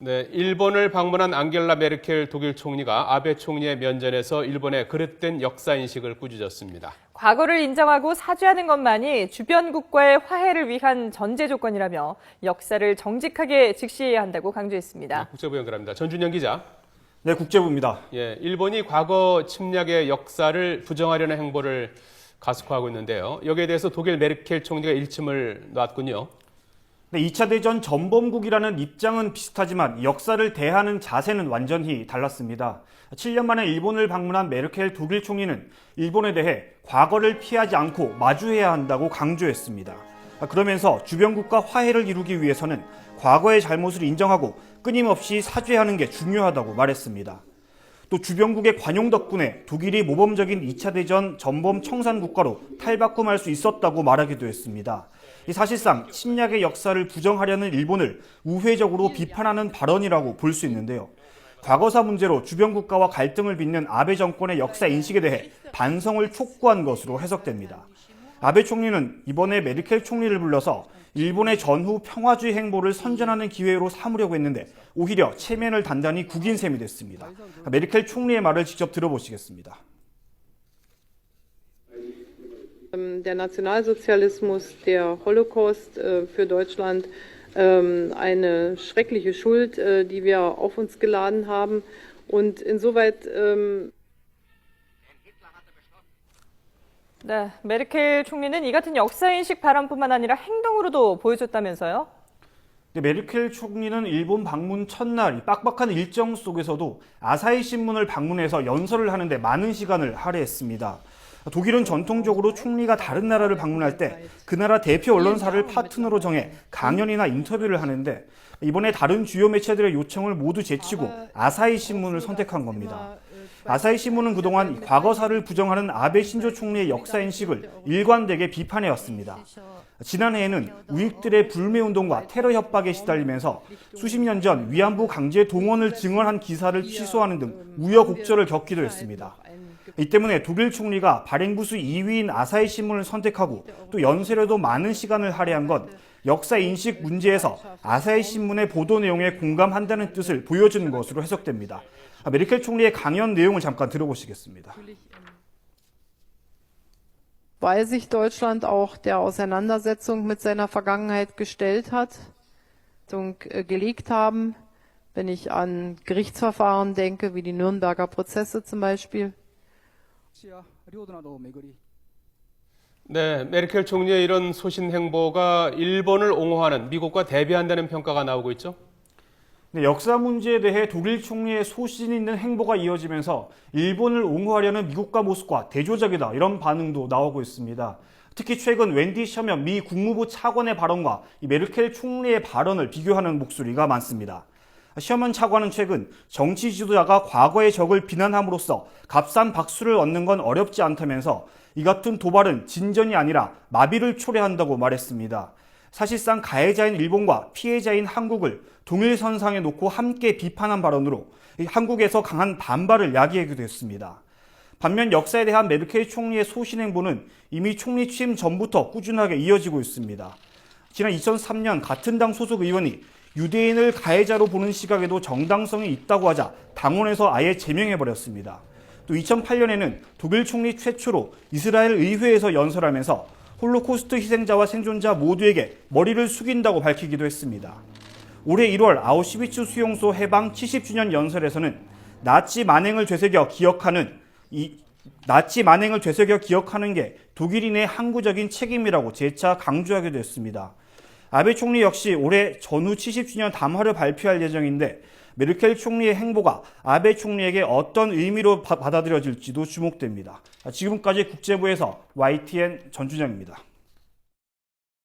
네, 일본을 방문한 앙겔라 메르켈 독일 총리가 아베 총리의 면전에서 일본의 그릇된 역사 인식을 꾸짖었습니다. 과거를 인정하고 사죄하는 것만이 주변국과의 화해를 위한 전제 조건이라며 역사를 정직하게 직시해야 한다고 강조했습니다. 네, 국제부 연결합니다. 전준영 기자. 네, 국제부입니다. 예, 일본이 과거 침략의 역사를 부정하려는 행보를 가속화하고 있는데요. 여기에 대해서 독일 메르켈 총리가 일침을 놨군요. 네, 2차 대전 전범국이라는 입장은 비슷하지만 역사를 대하는 자세는 완전히 달랐습니다. 7년 만에 일본을 방문한 메르켈 독일 총리는 일본에 대해 과거를 피하지 않고 마주해야 한다고 강조했습니다. 그러면서 주변국과 화해를 이루기 위해서는 과거의 잘못을 인정하고 끊임없이 사죄하는 게 중요하다고 말했습니다. 또 주변국의 관용 덕분에 독일이 모범적인 2차 대전 전범 청산 국가로 탈바꿈할 수 있었다고 말하기도 했습니다. 사실상 침략의 역사를 부정하려는 일본을 우회적으로 비판하는 발언이라고 볼 수 있는데요. 과거사 문제로 주변국가와 갈등을 빚는 아베 정권의 역사 인식에 대해 반성을 촉구한 것으로 해석됩니다. 아베 총리는 이번에 메르켈 총리를 불러서 일본의 전후 평화주의 행보를 선전하는 기회로 삼으려고 했는데 오히려 체면을 단단히 구긴 셈이 됐습니다. 메르켈 총리의 말을 직접 들어보시겠습니다. Der Nationalsozialismus, der Holocaust für Deutschland, eine schreckliche Schuld, die wir auf uns geladen haben. Und insoweit 네, 메르켈 총리는 이 같은 역사인식 발언뿐만 아니라 행동으로도 보여줬다면서요? 네, 메르켈 총리는 일본 방문 첫날 빡빡한 일정 속에서도 아사히 신문을 방문해서 연설을 하는데 많은 시간을 할애했습니다. 독일은 전통적으로 총리가 다른 나라를 방문할 때 그 나라 대표 언론사를 파트너로 정해 강연이나 인터뷰를 하는데 이번에 다른 주요 매체들의 요청을 모두 제치고 아사히 신문을 선택한 겁니다. 아사히 신문은 그동안 과거사를 부정하는 아베 신조 총리의 역사인식을 일관되게 비판해왔습니다. 지난해에는 우익들의 불매운동과 테러 협박에 시달리면서 수십 년 전 위안부 강제 동원을 증언한 기사를 취소하는 등 우여곡절을 겪기도 했습니다. 이 때문에 독일 총리가 발행부수 2위인 아사히 신문을 선택하고 또 연설에도 많은 시간을 할애한 건 역사인식 문제에서 아사히 신문의 보도 내용에 공감한다는 뜻을 보여주는 것으로 해석됩니다. 메르켈 총리의 강연 내용을 잠깐 들어보시겠습니다. weil sich Deutschland auch der Auseinandersetzung mit seiner Vergangenheit gestellt hat, gelegt haben, wenn ich an Gerichtsverfahren denke, wie die Nürnberger Prozesse zum Beispiel. 네, 메르켈 총리의 이런 소신 행보가 일본을 옹호하는 미국과 대비한다는 평가가 나오고 있죠. 네, 역사 문제에 대해 독일 총리의 소신 있는 행보가 이어지면서 일본을 옹호하려는 미국과 모스크바 대조적이다 이런 반응도 나오고 있습니다. 특히 최근 웬디 셔먼 미 국무부 차관의 발언과 이 메르켈 총리의 발언을 비교하는 목소리가 많습니다. 셔먼 차관은 최근 정치 지도자가 과거의 적을 비난함으로써 값싼 박수를 얻는 건 어렵지 않다면서 이 같은 도발은 진전이 아니라 마비를 초래한다고 말했습니다. 사실상 가해자인 일본과 피해자인 한국을 동일선상에 놓고 함께 비판한 발언으로 한국에서 강한 반발을 야기하기도 했습니다. 반면 역사에 대한 메르켈 총리의 소신 행보는 이미 총리 취임 전부터 꾸준하게 이어지고 있습니다. 지난 2003년 같은 당 소속 의원이 유대인을 가해자로 보는 시각에도 정당성이 있다고 하자 당원에서 아예 제명해버렸습니다. 또 2008년에는 독일 총리 최초로 이스라엘 의회에서 연설하면서 홀로코스트 희생자와 생존자 모두에게 머리를 숙인다고 밝히기도 했습니다. 올해 1월 아우슈비츠 수용소 해방 70주년 연설에서는 나치 만행을 되새겨 기억하는 게 독일인의 항구적인 책임이라고 재차 강조하기도 했습니다. 아베 총리 역시 올해 전후 70주년 담화를 발표할 예정인데 메르켈 총리의 행보가 아베 총리에게 어떤 의미로 받아들여질지도 주목됩니다. 지금까지 국제부에서 YTN 전준영입니다.